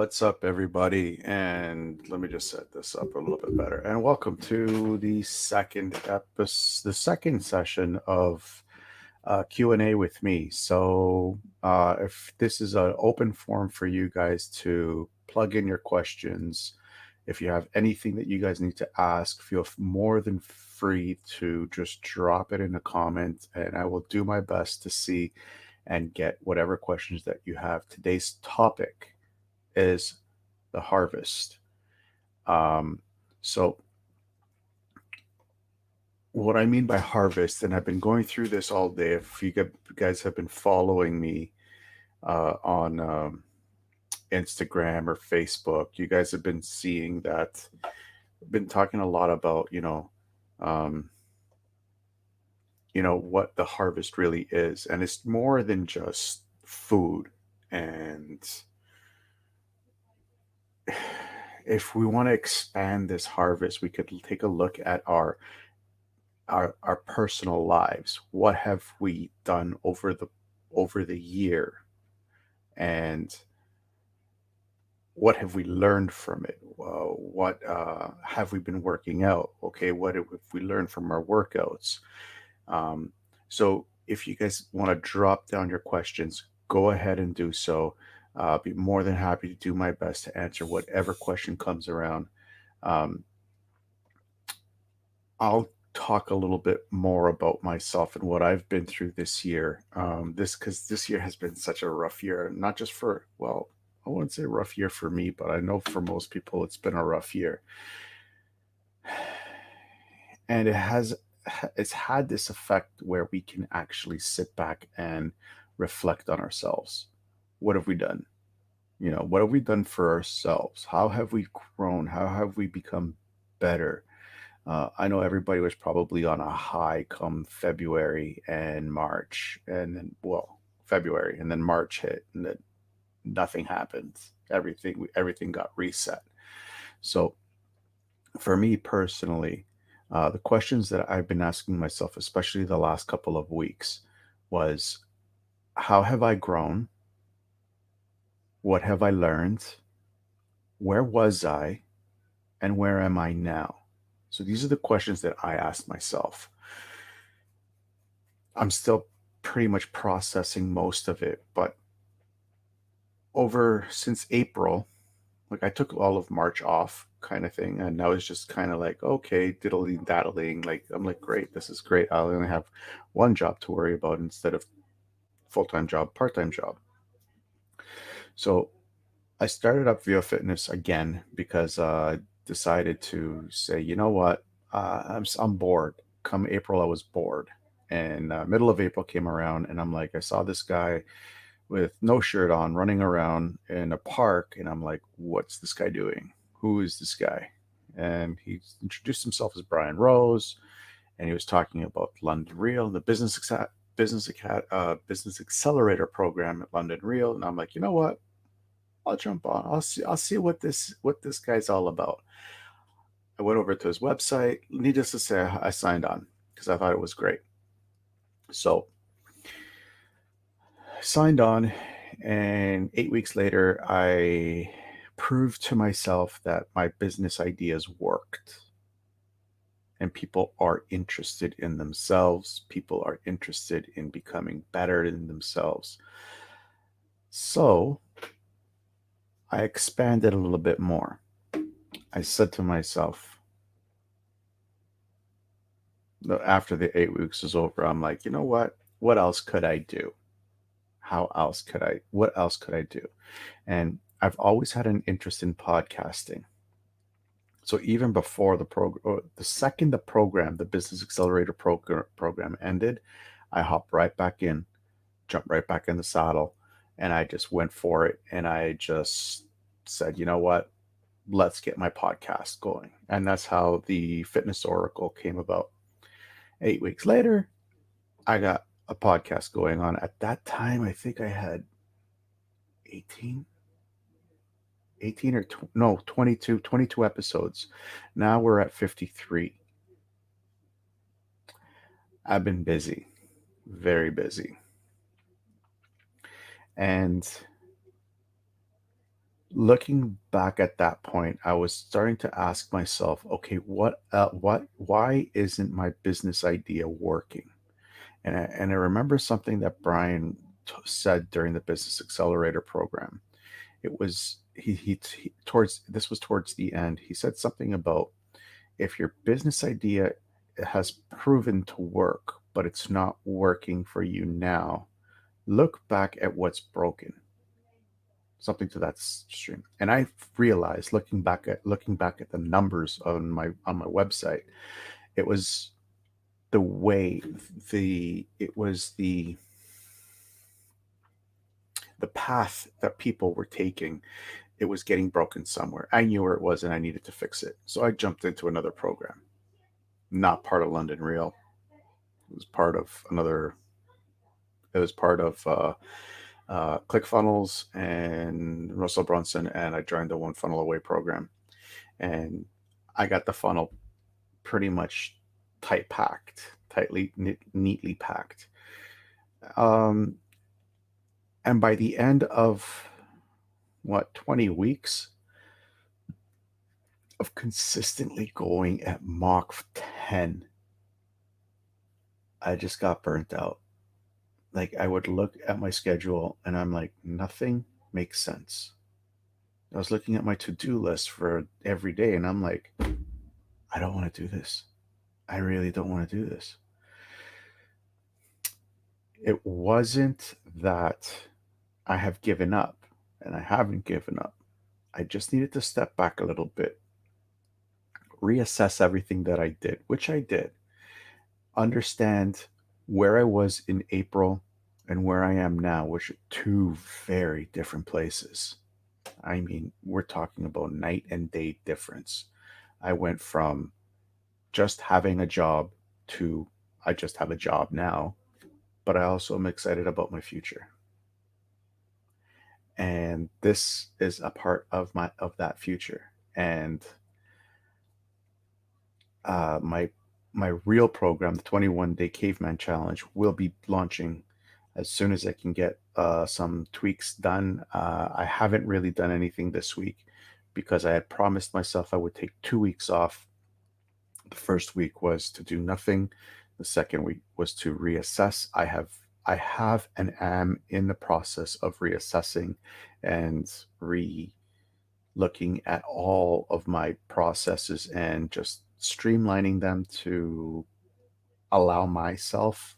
What's up, everybody? And let me just set this up a little bit better. And welcome to the second session of Q&A with me. If this is an open forum for you guys to plug in your questions, if you have anything that you guys need to ask, feel more than free to just drop it in a comment, and I will do my best to see and get whatever questions that you have. Today's topic is the harvest. Um, so, what I mean by harvest, and I've been going through this all day. If guys have been following me on Instagram or Facebook, you guys have been seeing that I've been talking a lot about, um, what the harvest really is, and it's more than just food. And if we want to expand this harvest, we could take a look at our personal lives. What have we done over the year, and what have we learned from it? What have we been working out? Okay, what have we learned from our workouts? Um, so if you guys want to drop down your questions, go ahead and do so. I'll be more than happy to do my best to answer whatever question comes around. Um, I'll talk a little bit more about myself and what I've been through this year. Because this year has been such a rough year, not just for, well, I wouldn't say rough year for me, but I know for most people it's been a rough year. And it's had this effect where we can actually sit back and reflect on ourselves. What have we done? What have we done for ourselves? How have we grown? How have we become better? I know everybody was probably on a high come February and March, and then, well, February, and then March hit, and then nothing happened. Everything got reset. So, for me personally, the questions that I've been asking myself, especially the last couple of weeks, was how have I grown? What have I learned? Where was I? And where am I now? So these are the questions that I asked myself. I'm still pretty much processing most of it, but over since April, like I took all of March off kind of thing, and now it's just kind of like, okay, diddling daddling. Like I'm like, great, this is great. I'll only have one job to worry about instead of full-time job, part-time job. So I started up Via Fitness again because I decided to say, you know what, I'm bored. Come April, I was bored, and middle of April came around, and I'm like, I saw this guy with no shirt on running around in a park, and I'm like, what's this guy doing? Who is this guy? And he introduced himself as Brian Rose, and he was talking about London Real, the business accelerator program at London Real, and I'm like, you know what? I'll jump on. I'll see what this guy's all about. I went over to his website. Needless to say, I signed on because I thought it was great. So I signed on, and 8 weeks later, I proved to myself that my business ideas worked. And people are interested in themselves. People are interested in becoming better in themselves. So I expanded a little bit more. I said to myself, after the 8 weeks was over, I'm like, you know what? What else could I do? What else could I do? And I've always had an interest in podcasting. So even before the second the Business Accelerator program ended, I hopped right back in, jumped right back in the saddle, and I just went for it. And I just said, you know what? Let's get my podcast going. And that's how the Fitness Oracle came about. 8 weeks later, I got a podcast going on. At that time, I think I had 18, 18 or no, 22 episodes. Now we're at 53. I've been busy, very busy. And Looking back at that point, I was starting to ask myself, okay, why isn't my business idea working? And I remember something that Brian said during the Business Accelerator program. It was he towards this was towards the end. He said something about, if your business idea has proven to work, but it's not working for you now, look back at what's broken. Something to that stream. And I realized, looking back at the numbers on my website, it was the way the it was the path that people were taking. It was getting broken somewhere. I knew where it was and I needed to fix it. So I jumped into another program, not part of London Real. It was part of another. It was part of ClickFunnels and Russell Brunson, and I joined the One Funnel Away program. And I got the funnel pretty much neatly packed. Um, and by the end of 20 weeks of consistently going at Mach 10, I just got burnt out. Like, I would look at my schedule and I'm like, nothing makes sense. I was looking at my to-do list for every day and I'm like, I don't want to do this. I really don't want to do this. It wasn't that I have given up, and I haven't given up. I just needed to step back a little bit, reassess everything that I did, which I did, understand where I was in April and where I am now, which are two very different places. I mean, we're talking about night and day difference. I went from just having a job to I just have a job now, but I also am excited about my future. And this is a part of that future. And my real program, the 21 Day Caveman Challenge, will be launching as soon as I can get some tweaks done. I haven't really done anything this week because I had promised myself I would take 2 weeks off. The first week was to do nothing. The second week was to reassess. I have and am in the process of reassessing and re looking at all of my processes and just streamlining them to allow myself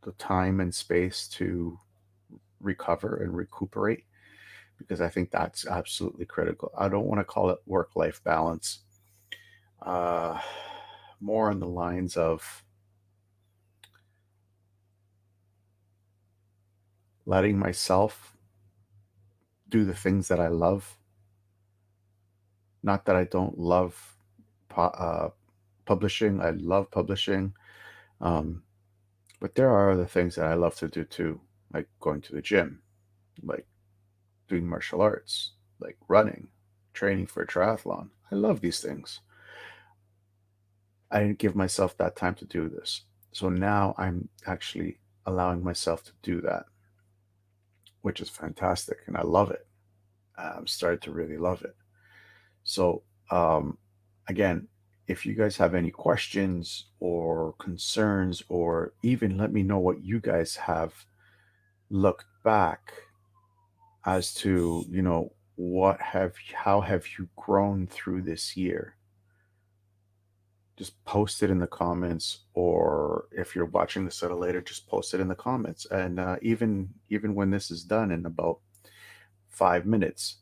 the time and space to recover and recuperate, because I think that's absolutely critical. I don't want to call it work life balance. Uh, More on the lines of letting myself do the things that I love. Not that I don't love publishing, I love publishing. Um, but there are other things that I love to do too, like going to the gym, like doing martial arts, like running, training for a triathlon. I love these things. I didn't give myself that time to do this. So now I'm actually allowing myself to do that, which is fantastic. And I love it. I'm starting to really love it. So, again, if you guys have any questions or concerns, or even let me know what you guys have looked back as to, how have you grown through this year? Just post it in the comments, or if you're watching this at a later, just post it in the comments. And even when this is done in about 5 minutes,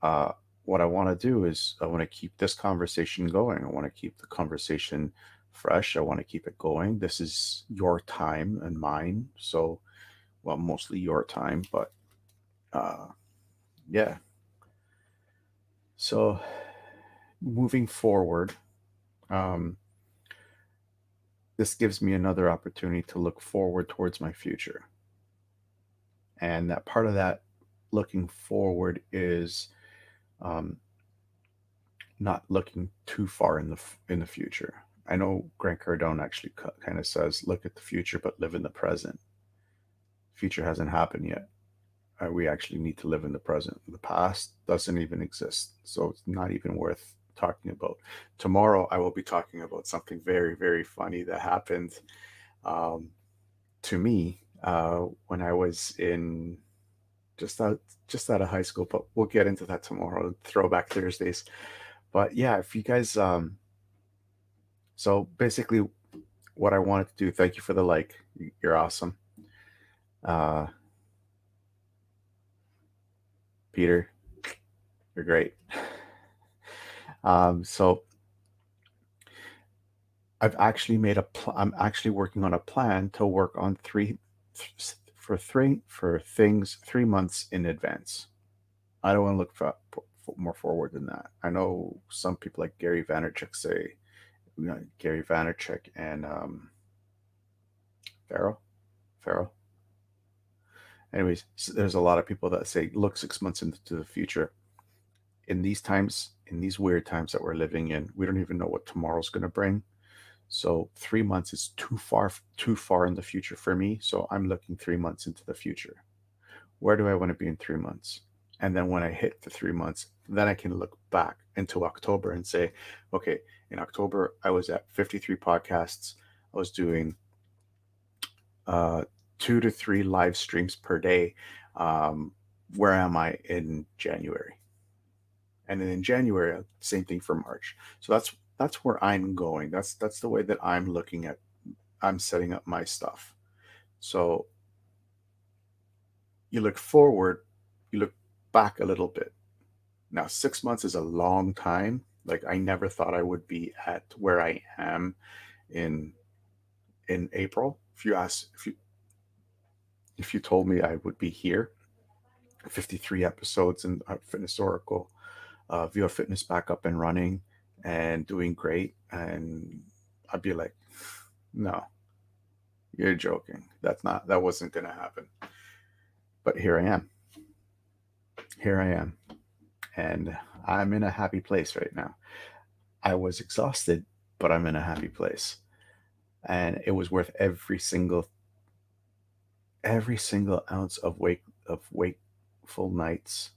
uh, what I want to do is I want to keep this conversation going. I want to keep the conversation fresh. I want to keep it going. This is your time and mine. So, well, mostly your time, but uh, yeah. So, moving forward, um, this gives me another opportunity to look forward towards my future. And that part of that looking forward is um, not looking too far in the future. I know Grant Cardone actually kind of says, "Look at the future, but live in the present." Future hasn't happened yet. We actually need to live in the present. The past doesn't even exist, so it's not even worth talking about. Tomorrow, I will be talking about something very, very funny that happened um, to me when I was in just out just out of high school. But we'll get into that tomorrow. Throwback Thursdays. But yeah, if you guys, so basically, what I wanted to do. Thank you for the like. You're awesome, uh, Peter. You're great. So I'm actually working on a plan to work on for things 3 months in advance. I don't want to look more forward than that. I know some people like Gary Vaynerchuk say, Gary Vaynerchuk and Farrell. Farrell. Anyways, there's a lot of people that say look 6 months into the future. In these times, in these weird times that we're living in, we don't even know what tomorrow's going to bring. So 3 months is too far in the future for me. So I'm looking 3 months into the future. Where do I want to be in 3 months? And then when I hit the 3 months, then I can look back into October and say, okay, in October I was at 53 podcasts. I was doing uh, 2 to 3 live streams per day. Um, where am I in January? And then in January, same thing for March. So that's where I'm going. That's the way that I'm looking at. I'm setting up my stuff. So you look forward, you look back a little bit. Now, 6 months is a long time. Like I never thought I would be at where I am in April. If you told me I would be here, 53 episodes in Fitness Oracle, View Fitness back up and running and doing great, and I'd be like, no, you're joking. That wasn't gonna happen. But here I am. Here I am. And I'm in a happy place right now. I was exhausted, but I'm in a happy place. And it was worth every single ounce of wakeful nights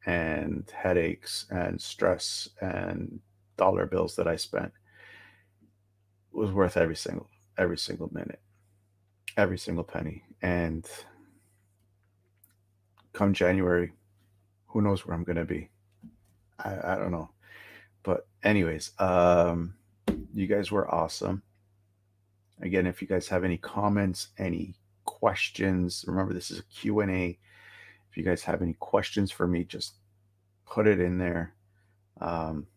and headaches and stress and dollar bills that I spent. It was worth every single minute, every single penny. And come January, who knows where I'm gonna be? I don't know. But anyways, you guys were awesome. Again, if you guys have any comments, any questions, remember this is a Q&A. If you guys have any questions for me, just put it in there. Um,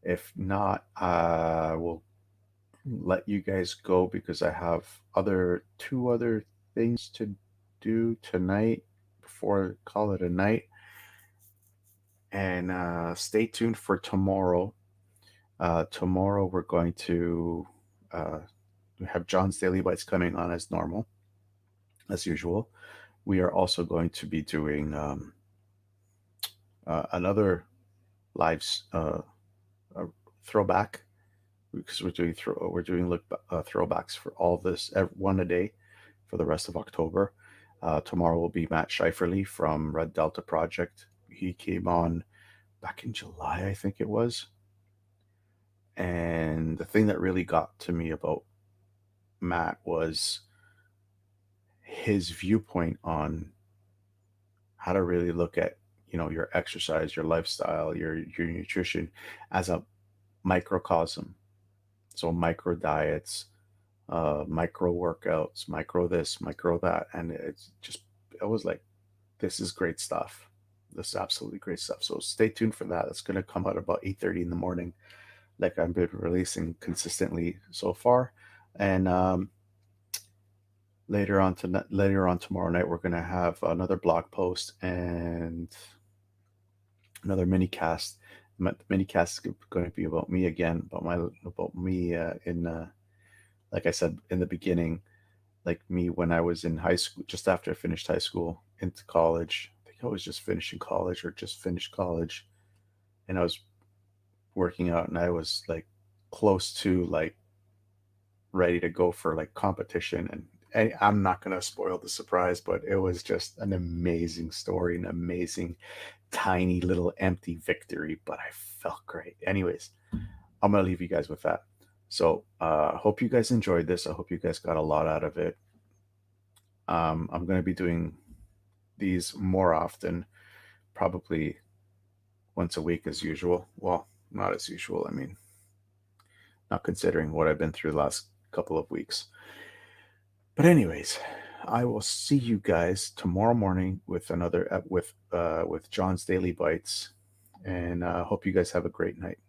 if not, I will let you guys go because I have two other things to do tonight before I call it a night. And stay tuned for tomorrow. Tomorrow we're going to uh, have John's Daily Bites coming on as normal, as usual. We are also going to be doing another live uh, throwback because we're doing throwbacks for all this one a day for the rest of October. Tomorrow will be Matt Scheiferly from Red Delta Project. He came on back in July, I think it was. And the thing that really got to me about Matt was his viewpoint on how to really look at your exercise, your lifestyle, your nutrition as a microcosm. So micro diets, micro workouts, micro this, micro that, and it was like this is great stuff. This is absolutely great stuff. So stay tuned for that. It's going to come out about 8:30 in the morning, like I've been releasing consistently so far. And later on tomorrow night, we're going to have another blog post and another mini cast. The mini cast is going to be about me again, about me in like I said in the beginning, like me when I was in high school, just after I finished high school into college. I think I was just finishing college or just finished college, and I was working out, and I was like close to like ready to go for like competition, and I'm not gonna spoil the surprise, but it was just an amazing story, an amazing tiny little empty victory, but I felt great. Anyways, I'm gonna leave you guys with that. So hope you guys enjoyed this. I hope you guys got a lot out of it. I'm gonna be doing these more often, probably once a week as usual. Well, not as usual. I mean, not considering what I've been through the last couple of weeks. But anyways, I will see you guys tomorrow morning with another with John's Daily Bites, and hope you guys have a great night.